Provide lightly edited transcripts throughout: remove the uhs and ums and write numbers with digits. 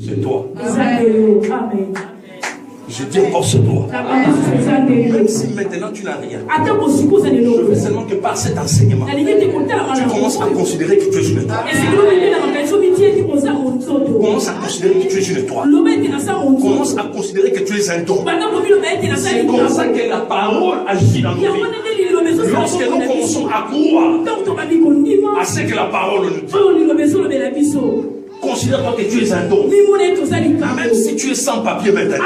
C'est toi. Amen. Je dis encore c'est toi. Même si maintenant tu n'as rien, je veux seulement que par cet enseignement, tu commences à considérer que tu es une étoile. Commence à considérer que tu es une étoile. Commence à considérer que tu es un don. C'est comme ça que la parole agit dans nos vies. Lorsque nous commençons à croire à ce que la parole nous dit, considère-toi que tu es un don. Même si tu es sans papier maintenant,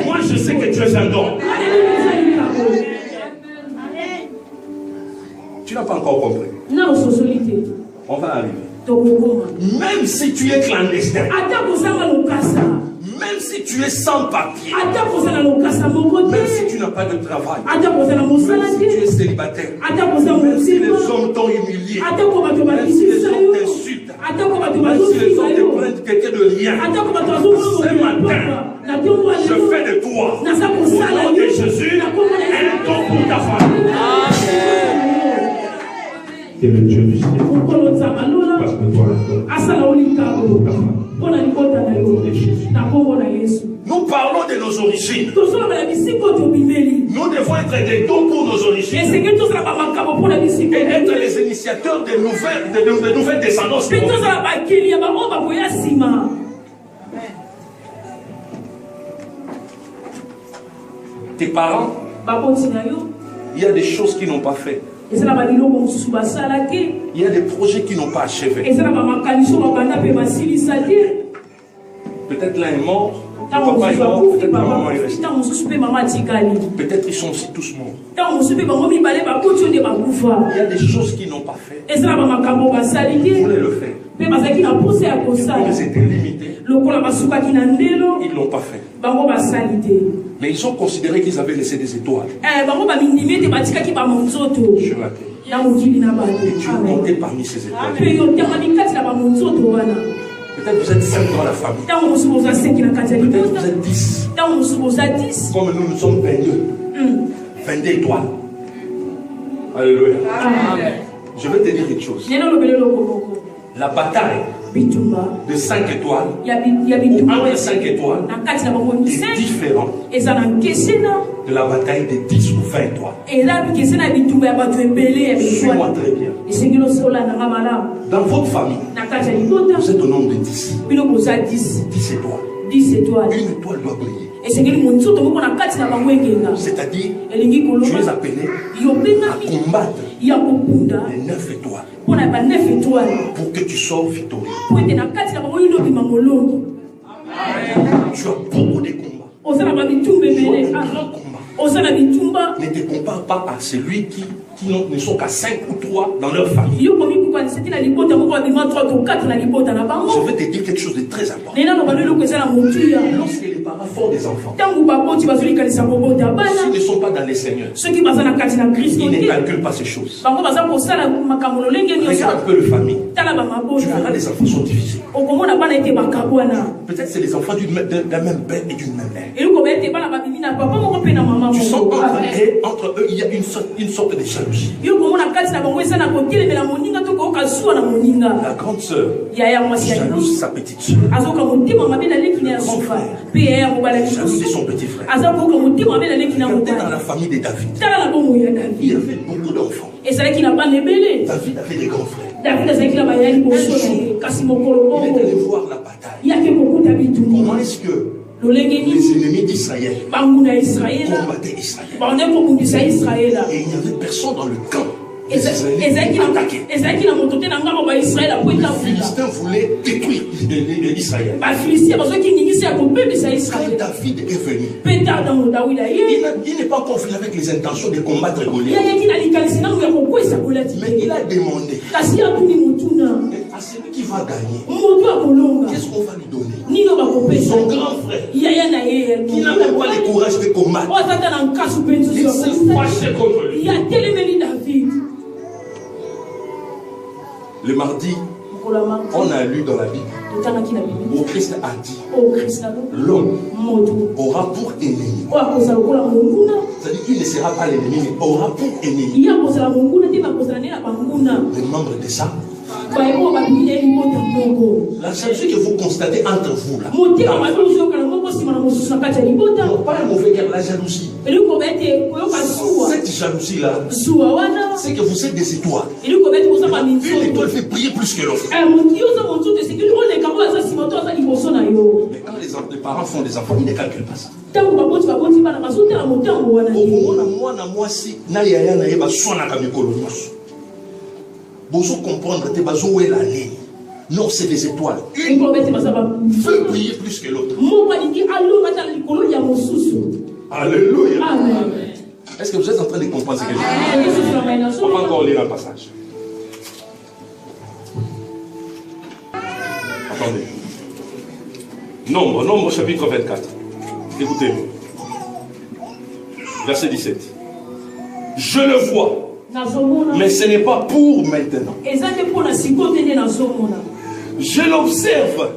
moi je sais que tu es un don. Tu n'as pas encore compris. On va arriver. Même si tu es clandestin, même si tu es sans papier, même si tu n'as pas de travail, même si tu es célibataire, même si les hommes t'ont humilié, même si les hommes t'insultent, même si les hommes te prennent quelqu'un de rien, ce matin, je fais de toi, au nom de Jésus, un don pour ta famille. Et le Dieu du ciel, parce que toi, nous parlons de nos origines. Nous devons être des dons pour nos origines et être les initiateurs de nouvelles descendances. Tes parents, il y a des choses qu'ils n'ont pas fait. Il y a des projets qui n'ont pas achevé. Peut-être l'un est mort, papa est mort, peut-être la maman est restée. Peut-être ils sont aussi tous morts. Il y a des choses qu'ils n'ont pas fait. Ils voulaient le faire. Ils étaient limités. Ils ne l'ont pas fait. Mais ils ont considéré qu'ils avaient laissé des étoiles sur la terre. Et tu es monté parmi ces étoiles. Peut-être vous êtes 5 dans la famille. Peut-être vous êtes 10. Comme nous sommes 22. 22 étoiles. Alléluia. Je vais te dire une chose. La bataille de 5 étoiles ou entre 5 étoiles est différente de la bataille de 10 ou 20 étoiles. Suis-moi très bien. Dans votre famille, vous êtes au nombre de 10. 10 étoiles. 10 étoiles. Une étoile doit briller. C'est-à-dire, tu es appelé à combattre les 9 étoiles pour que tu sois victorieux. Tu as beaucoup de combats. Tu as de grands combats. Ne te compare pas à celui qui ne sont qu'à 5 ou 3 dans leur famille. Je vais te dire quelque chose de très important. Lorsque les parents font des enfants, s'ils ne sont pas dans les Seigneurs, ils ne calculent pas ces choses. Regarde un peu le famille. Tu verras les enfants sont divisés. Peut-être c'est les enfants d'un même père et d'une même mère. Tu sens entre eux, il y a une sorte de jalousie. La grande sœur jalouse sa petite sœur. Son frère jalouse son petit frère. Regardez dans la famille de David. Il avait beaucoup d'enfants. David avait des grands frères. Il est allé voir la bataille. Comment est-ce que les ennemis d'Israël combattaient Israël? Et il n'y avait personne dans le camp. Les Israéliens attaquaient. Les Philistins voulaient détruire Israël. Quand David est venu, il n'est pas encore venu avec les intentions de combattre Goliath. Mais il a demandé à celui qui va gagner, qu'est-ce qu'on va lui donner? Son grand frère, qui n'a même pas le courage de combattre, il s'est fâché contre lui. Le mardi, on a lu dans la Bible où Christ a dit l'homme aura pour ennemi. C'est-à-dire qu'il ne sera pas l'ennemi, mais aura pour ennemi les membres de sa La jalousie que vous constatez entre vous là. Non, pas un mauvais cœur, la jalousie. Cette jalousie là, c'est que vous êtes des étoiles. Une étoile fait briller plus que l'autre. Mais quand les parents font des enfants, ils ne calculent pas ça. Vous comprendre que vous la ligne. Non, c'est des étoiles. Une veut briller plus que l'autre. Alléluia. Est-ce que vous êtes en train de comprendre ce que je dis? On va encore lire un passage. Attendez. Nombre chapitre 24. Écoutez-moi. Verset 17. Je le vois, mais ce n'est pas pour maintenant. Je l'observe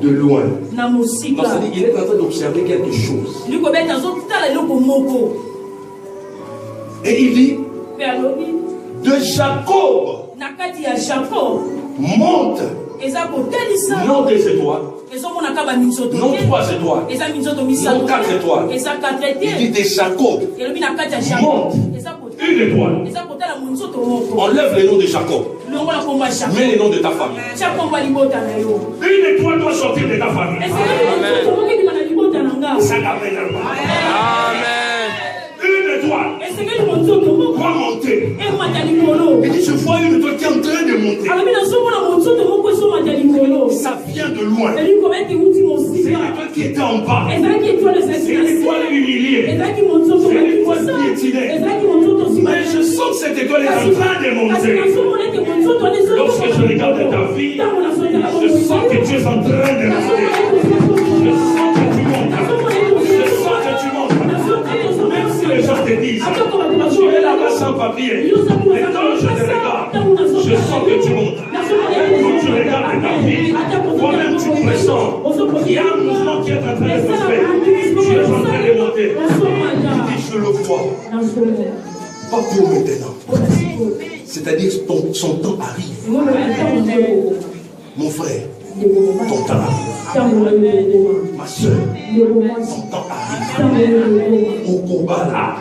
de loin. Il est en train d'observer quelque chose. Et il dit de Jacob monte non des étoiles, non 3 étoiles, non 4 étoiles. Il dit de Jacob monte une étoile. Enlève le nom de Jacob. Mets le nom de ta famille. Une étoile doit sortir de ta famille. Amen. Une étoile doit monter. Et dit, je vois une étoile qui est en train de monter. Ça vient de loin. C'est une étoile qui était en bas. C'est une étoile humiliée. C'est une étoile piétinée. Mais je sens que cette étoile est en train de monter. Lorsque je regarde ta vie, je sens que tu es en train de monter. Je sens que tu montes. Je sens que tu montes. Même si les gens te disent, tu es là-bas sans papier. Mais quand je te regarde, je sens que tu montes. Quand tu regardes ta vie, toi-même tu pressens qu'il y a un mouvement qui est en train de se faire. Tu es en train de monter. Il dit, je le vois. Pas pour maintenant. C'est-à-dire son temps arrive. Mon frère, ton temps arrive. Ma soeur, ton temps arrive. Okobala,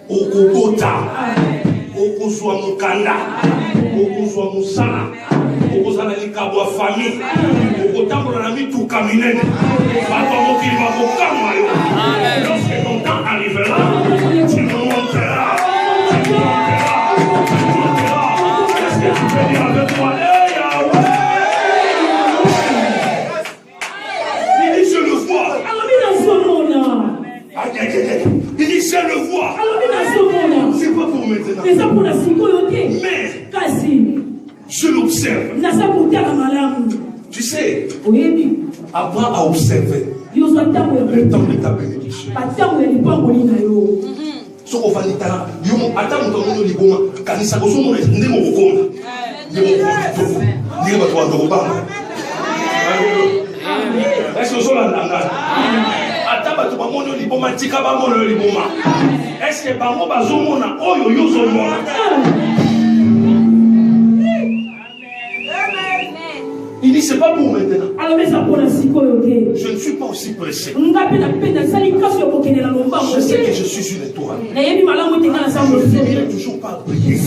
Okobota, Okozwa Mukanda, Okozwa Musala, Okozala Likabwa famille, Okotambola na mituka minene, Batomokili bakokama yo. Lorsque ton temps arrivera, tu me montreras. Tu me montreras. Tu me montreras. Qu'est-ce que tu peux dire avec moi? Hey Yahweh! Il dit, je le vois. Il dit, je le vois. C'est pas pour maintenant. Mais je l'observe. Tu sais, apprends à observer le temps de ta bénédiction. So ofanitala yomo atamu tomono liboma kanisa kosomo ndemo kokonda ndemo kokonda ndemo batwa ndobamba est-ce que sola ndanga ataba to bamono liboma tika bamono liboma est-ce que bango bazomona oyo yozomona. Il dit, c'est pas pour maintenant. Je ne suis pas aussi pressé. Je sais que je suis une étoile. Je ne finirai toujours pas briller.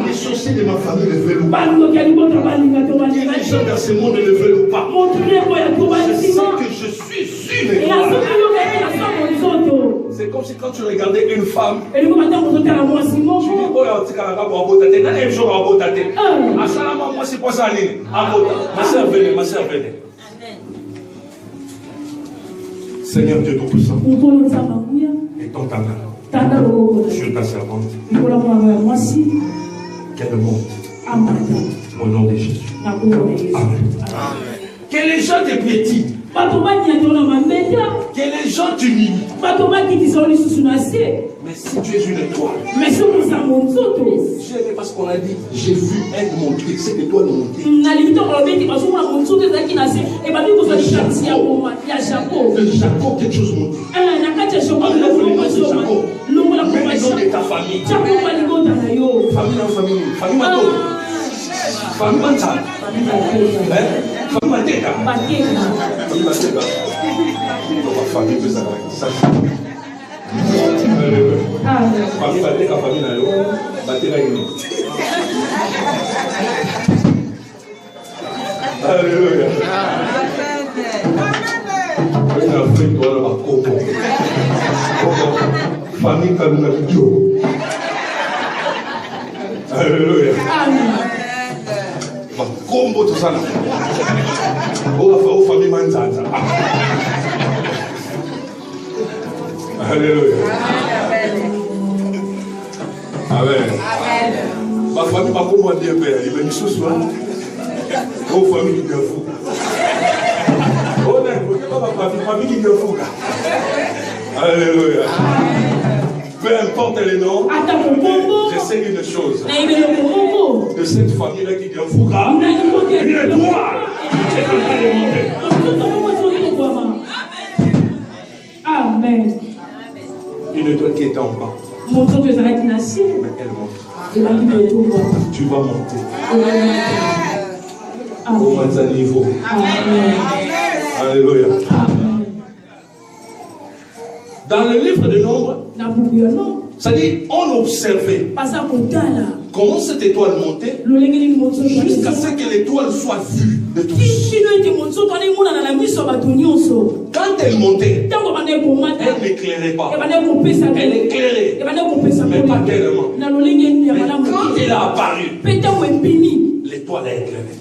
Les sorciers de ma famille ne veulent pas. Les gens dans ce monde ne veulent pas. Je sais que je suis une étoile. C'est comme si quand tu regardais une femme, tu dis, oh, moi c'est pas ça. Ma soeur venez, ma soeur venez. Seigneur Dieu Tout-Puissant, étends ta main sur ta servante, qu'elle monte au nom de Jésus. Amen. Que les gens te piétinent, que les gens t'humilient. Mais si tu es une étoile, j'ai aimé parce qu'on a dit, j'ai vu elle monter, cette étoile monter. De Jacob, quelque chose monte. Enlève le nom de Jacob. maison de ta famille. Famille Mato. Famille Manta. Famille Mateka. Famille Mateka. Famille de ça. Famille Mateka, famille Nayo. Mateka Alléluia. Famille Kabinadio. Alléluia. Combo tout ça là. Oh, famille Manzata. Alléluia. Amen. Ma famille m'a commandé un père. Il m'a mis ce soir. Oh, famille qui est fou. Oh, non, ma famille qui est fou. Alléluia. Peu importe les noms, je sais une chose. De cette famille-là qui est fou, une étoile. Amen. Une étoile qui était en bas. Mais elle monte. Tu vas monter. Au moins à niveau. Alléluia. Dans le livre de Nombres, ça dit on observait comment cette étoile montait jusqu'à ce que l'étoile soit vue de tous. Quand elle montait, elle n'éclairait pas. Elle éclairait, mais pas tellement. Mais quand elle a apparu, l'étoile a éclairé.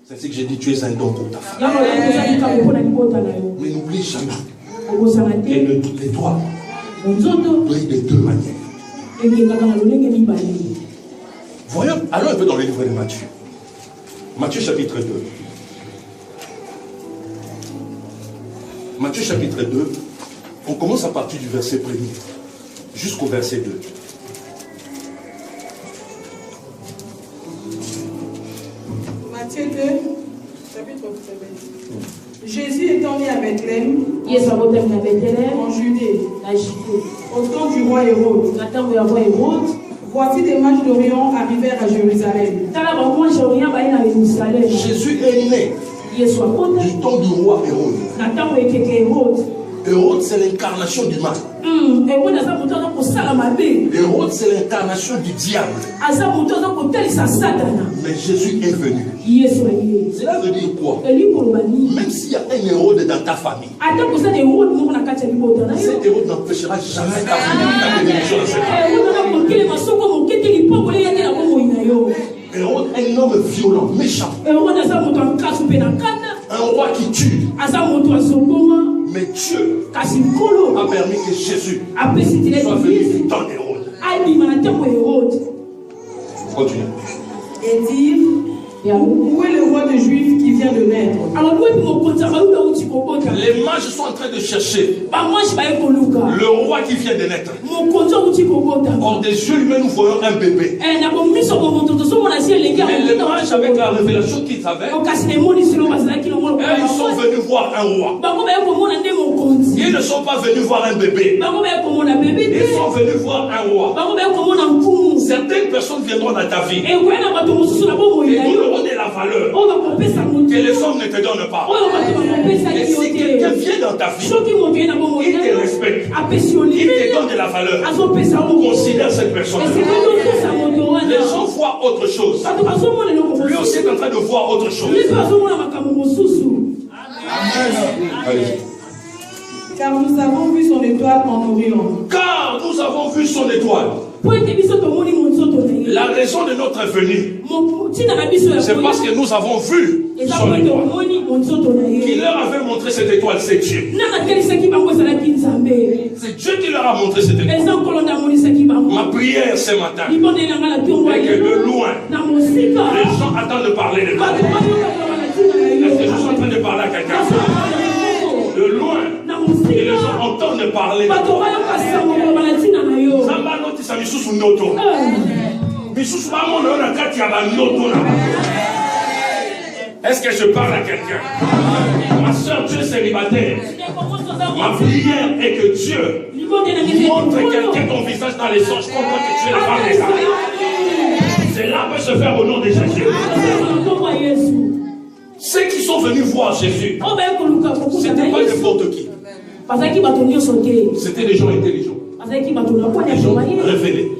C'est ce que j'ai dit, tu es un don pour ta famille. Mais n'oublie jamais que l'étoile brille de deux manières. Voyons, allons un peu dans le livre de Matthieu. Matthieu chapitre 2. Matthieu chapitre 2, on commence à partir du verset 1er jusqu'au verset 2. Matthieu 2, chapitre 1. Jésus étant né à Bethléem, en Judée, au temps du roi Hérode, voici des mages d'Orient arrivèrent à Jérusalem. Jésus est né du temps du roi Hérode. Hérode, c'est l'incarnation du mal. Hérode, c'est l'incarnation du diable. Mais Jésus est venu. Cela veut dire quoi? Même s'il y a un Hérode dans ta famille, cet Hérode n'empêchera jamais ta bénédiction dans cette famille. Hérode est un homme violent, méchant. Un roi qui tue. Mais Dieu a permis que Jésus soit venu du temps d'Hérode. Continue. Et dire, où est le roi des Juifs qui vient de naître? Les mages sont en train de chercher le roi qui vient de naître. Or des yeux humains nous voyons un bébé. Mais les mages avec la révélation qu'ils avaient, ils sont venus voir un roi. Ils ne sont pas venus voir un bébé. Ils sont venus voir un roi. Certaines personnes viendront dans ta vie et nous aurons de la valeur que les hommes ne te donnent pas. Et si quelqu'un vient dans ta vie, il te respecte, il te donne de la valeur, considère cette personne. Les gens voient autre chose. Lui aussi est en train de voir autre chose. Amen. Car nous avons vu son étoile en Orient. Car nous avons vu son étoile. La raison de notre venue, c'est parce que nous avons vu son étoile. Qui leur avait montré cette étoile, c'est Dieu. C'est Dieu qui leur a montré cette étoile. Ma prière ce matin est que de loin, les gens attendent de parler de toi. Est-ce que je suis en train de parler à quelqu'un? De loin, et les gens entendent parler de toi. Est-ce Est-ce que je parle à quelqu'un? Ma soeur, tu es célibataire. Ma prière est que Dieu montre quelqu'un ton visage dans les songes comme toi que tu es la femme des âmes. Cela peut se faire au nom de Jésus. Ceux qui sont venus voir Jésus, c'était pas n'importe qui. C'était des gens intelligents. Des gens révélés.